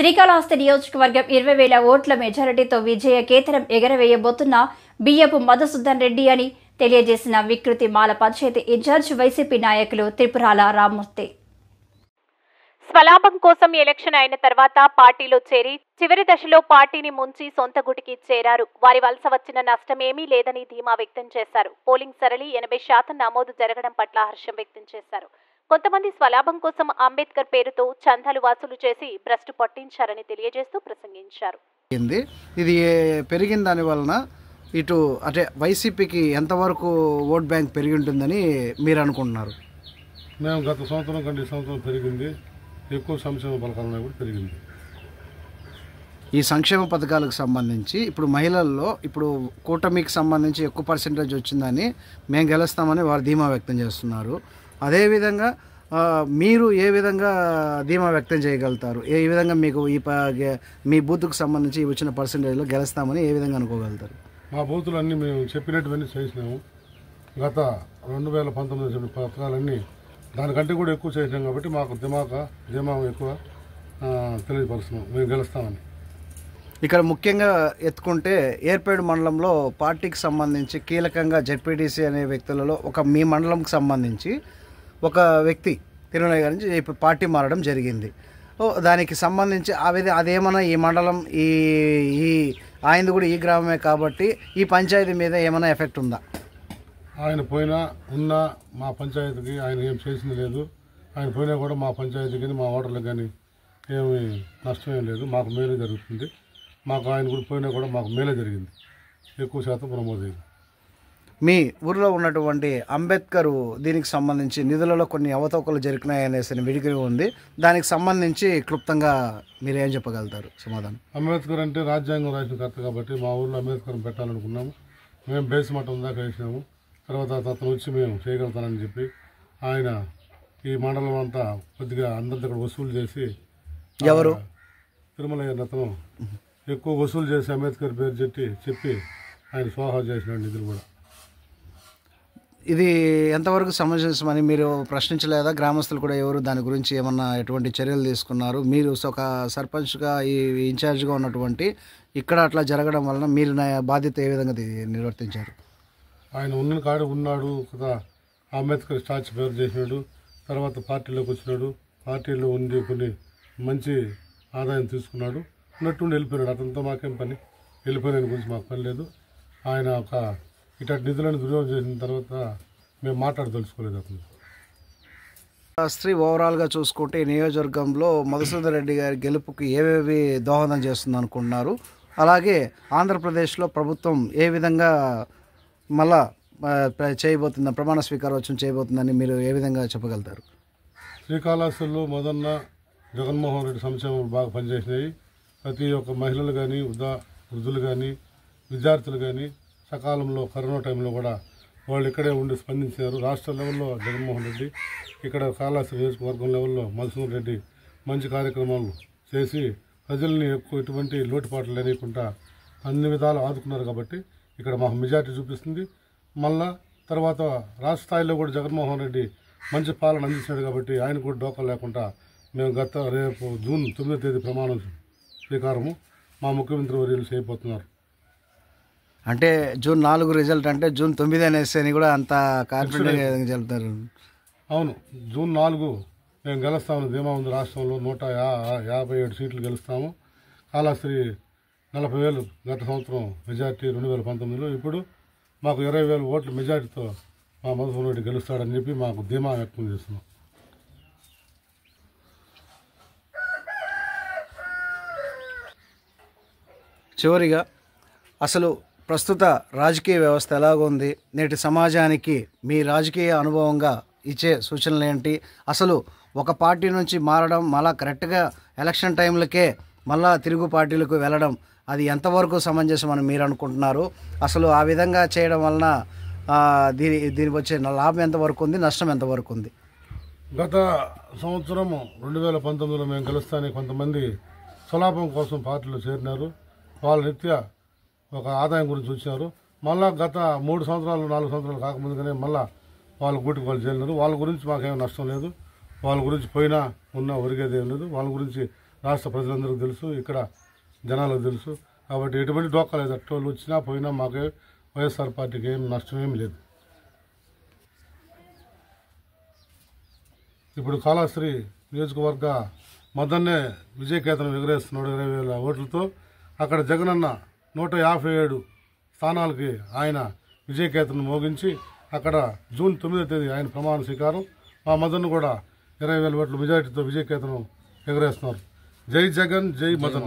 శ్రీకాళహస్తి నియోజకవర్గం 20,000 ఓట్ల మెజారిటీతో విజయ కేతనం ఎగరవేయబోతున్న బియ్యపు మధుసూదన్ రెడ్డి అని తెలియజేసిన వికృతి మాల పంచాయతీ ఇన్ఛార్జ్ వైసీపీ నాయకులు త్రిపురాల రామ్మూర్తి. స్వలాభం కోసం ఎలక్షన్ అయిన తర్వాత పార్టీలో చేరి చివరి దశలో పార్టీని ముంచి సొంత గుటికి చేరారు. వారి వలస వచ్చిన నష్టమేమీ లేదని ధీమా వ్యక్తం చేశారు. పోలింగ్ సరళి 80% నమోదు జరగడం పట్ల హర్షం వ్యక్తం చేశారు. కొంతమంది స్వలాభం కోసం అంబేద్కర్ పేరుతో చందాలు వసూలు చేసి భ్రష్టు పట్టించారని తెలియజేస్తూ ప్రసంగించారు. ఇది పెరిగిన దాని వలన ఇటు అంటే వైసీపీకి ఎంతవరకు ఓట్ బ్యాంక్ పెరిగి ఉంటుందని మీరు అనుకుంటున్నారు? మేము గత సంవత్సరం కంటే సంవత్సరం పెరిగింది. ఎక్కువ సంక్షేమ పథకాలు కూడా పెరిగింది. ఈ సంక్షేమ పథకాలకు సంబంధించి ఇప్పుడు మహిళల్లో ఇప్పుడు కూటమికి సంబంధించి ఎక్కువ పర్సెంటేజ్ వచ్చిందని మేము గెలుస్తామని వారు ధీమా వ్యక్తం చేస్తున్నారు. అదేవిధంగా మీరు ఏ విధంగా ధీమా వ్యక్తం చేయగలుగుతారు? ఏ విధంగా మీకు మీ బూత్కు సంబంధించి వచ్చిన పర్సెంటేజ్లో గెలుస్తామని ఏ విధంగా అనుకోగలుగుతారు? మా బూతులన్నీ మేము చెప్పినట్టువన్నీ చేసినాము. గత 2019 పథకాలన్నీ దానికంటే కూడా ఎక్కువ చేసినాం కాబట్టి మాకు ధీమా ఎక్కువ తెలియపరుస్తున్నాం, మేము గెలుస్తామని. ఇక్కడ ముఖ్యంగా ఎత్తుకుంటే ఏర్పేడు మండలంలో పార్టీకి సంబంధించి కీలకంగా జెడ్పీటీసీ అనే వ్యక్తులలో మీ మండలంకి సంబంధించి ఒక వ్యక్తి తిరుమలయ్య గారి నుంచి పార్టీ మారడం జరిగింది. దానికి సంబంధించి అదేమన్నా ఈ మండలం ఈ ఆయనది కూడా ఈ గ్రామమే కాబట్టి ఈ పంచాయతీ మీద ఏమైనా ఎఫెక్ట్ ఉందా? ఆయన పోయినా ఉన్నా మా పంచాయతీకి ఆయన ఏం చేసింది లేదు. ఆయన పోయినా కూడా మా పంచాయతీకి కానీ మా ఓటర్లకు కానీ ఏమి నష్టమేం లేదు. మాకు మేలే జరుగుతుంది. మాకు ఆయన కూడా పోయినా కూడా మాకు మేలే జరిగింది. ఎక్కువ శాతం నమోదైంది. మీ ఊరిలో ఉన్నటువంటి అంబేద్కర్ దీనికి సంబంధించి నిధులలో కొన్ని అవతవకలు జరిగినాయనేసి విడిగిరి ఉంది. దానికి సంబంధించి క్లుప్తంగా మీరు ఏం చెప్పగలుగుతారు సమాధానం? అంబేద్కర్ అంటే రాజ్యాంగం రాసిన కర్త కాబట్టి మా ఊళ్ళో అంబేద్కర్ పెట్టాలనుకున్నాము. మేము బేస్ మఠం దాకా వేసినాము. తర్వాత అతను వచ్చి మేము చేయగలుగుతానని చెప్పి ఆయన ఈ మండలం అంతా కొద్దిగా అందరి దగ్గర వసూలు చేసి ఎవరు తిరుమలయ్య అతను ఎక్కువ వసూలు చేసి అంబేద్కర్ పేరు చెప్పి ఆయన స్వాహా చేసిన నిధులు కూడా. ఇది ఎంతవరకు సమంజసమని మీరు ప్రశ్నించలేదా? గ్రామస్తులు కూడా ఎవరు దాని గురించి ఏమన్నా ఎటువంటి చర్యలు తీసుకున్నారు? మీరు ఒక సర్పంచ్గా ఈ ఇన్ఛార్జ్గా ఉన్నటువంటి ఇక్కడ అట్లా జరగడం వలన మీరు బాధ్యత ఏ విధంగా నిర్వర్తించారు? ఆయన ఉన్న కాడు ఉన్నాడు కదా, అంబేద్కర్ స్టాచ్యూ పేరు చేసినాడు. తర్వాత పార్టీలోకి వచ్చినాడు. పార్టీలో ఉండి కొన్ని మంచి ఆదాయం తీసుకున్నాడు. ఉన్నట్టుండి వెళ్ళిపోయినాడు. అతనితో మాకేం పని? వెళ్ళిపోయిన గురించి మాకు పని లేదు. ఆయన ఒక ఇట్లాంటి నిధులను దుర్యోగం చేసిన తర్వాత మేము మాట్లాడదలుచుకోలేదు అతను. ఓవరాల్గా చూసుకుంటే ఈ నియోజకవర్గంలో మధుసూదన్ రెడ్డి గారి గెలుపుకి ఏవేవి దోహదం చేస్తుంది అనుకుంటున్నారు? అలాగే ఆంధ్రప్రదేశ్లో ప్రభుత్వం ఏ విధంగా మళ్ళా చేయబోతుందని ప్రమాణ స్వీకారోత్సవం చేయబోతుందని మీరు ఏ విధంగా చెప్పగలుగుతారు? శ్రీకాళహస్తిలో మొదన్న జగన్మోహన్ రెడ్డి సంక్షేమం బాగా పనిచేసినాయి. ప్రతి ఒక్క మహిళలు కానీ వృద్ధులు కానీ విద్యార్థులు కానీ సకాలంలో కరోనా టైంలో కూడా వాళ్ళు ఇక్కడే ఉండి స్పందించారు. రాష్ట్ర లెవెల్లో జగన్మోహన్ రెడ్డి, ఇక్కడ కాళహస్తి నియోజకవర్గం లెవెల్లో మధుసూదన్ రెడ్డి మంచి కార్యక్రమాలు చేసి ప్రజల్ని ఎటువంటి లోటుపాట్లు లేకుండా అన్ని విధాలు ఆదుకున్నారు. కాబట్టి ఇక్కడ మాకు మెజార్టీ చూపిస్తుంది. మళ్ళా తర్వాత రాష్ట్ర స్థాయిలో కూడా జగన్మోహన్ రెడ్డి మంచి పాలన అందించాడు కాబట్టి ఆయన కూడా డోకా లేకుండా మేము రేపు జూన్ 9వ తేదీ ప్రమాణం స్వీకారము మా ముఖ్యమంత్రి వర్యులు చేయబోతున్నారు. అంటే జూన్ 4 రిజల్ట్ అంటే జూన్ 9 అనేసి అని కూడా అంత కాన్ఫిడెంట్గా చెప్తారు. అవును, జూన్ 4 మేము గెలుస్తామని ధీమా ఉంది. రాష్ట్రంలో 157 సీట్లు గెలుస్తాము. కాళహస్తి 40,000 గత సంవత్సరం మెజార్టీ 2019లో. ఇప్పుడు మాకు 20,000 ఓట్ల మెజార్టీతో మా మధుసూదన్ రెడ్డి గెలుస్తాడని చెప్పి మాకు ధీమా వ్యక్తం చేస్తున్నాం. చివరిగా అసలు ప్రస్తుత రాజకీయ వ్యవస్థ ఎలాగుంది? నేటి సమాజానికి మీ రాజకీయ అనుభవంగా ఇచ్చే సూచనలు ఏంటి? అసలు ఒక పార్టీ నుంచి మారడం మళ్ళా కరెక్ట్గా ఎలక్షన్ టైంలకే మళ్ళా తిరుగు పార్టీలకు వెళ్ళడం అది ఎంతవరకు సమంజసం అని మీరు అనుకుంటున్నారు? అసలు ఆ విధంగా చేయడం వలన దీనికి వచ్చే లాభం ఎంతవరకు ఉంది, నష్టం ఎంతవరకు ఉంది? గత సంవత్సరం 2019లో మేము గెలుస్తానే కొంతమంది స్వలాభం కోసం పార్టీలో చేరినారు. వాళ్ళ రీత్యా ఒక ఆదాయం గురించి వచ్చారు. మళ్ళా గత 3 సంవత్సరాలు 4 సంవత్సరాలు కాకముందుగానే మళ్ళీ వాళ్ళ గూటికి వాళ్ళు చేరినారు. వాళ్ళ గురించి మాకేం నష్టం లేదు. వాళ్ళ గురించి పోయినా ఉన్నా ఒరిగేది ఏం లేదు. వాళ్ళ గురించి రాష్ట్ర ప్రజలందరికీ తెలుసు, ఇక్కడ జనాలకు తెలుసు. కాబట్టి ఎటువంటి డోకా లేదు. అట్టోళ్ళు వచ్చినా పోయినా మాకే వైఎస్ఆర్ పార్టీకి ఏం నష్టమేం లేదు. ఇప్పుడు కాళహస్త్రి నియోజకవర్గ మదన్నే విజయకేతనం ఎగరేస్తున్నాడు 20,000 ఓట్లతో. అక్కడ జగనన్న 157 స్థానాలకి ఆయన విజయకేతనం మోగించి అక్కడ జూన్ 9వ తేదీ ఆయన ప్రమాణ స్వీకారం. మా మదన్ కూడా 20,000 ఓట్ల మెజారిటీతో విజయకేతనం ఎగరేస్తున్నారు. జై జగన్, జై మదన్.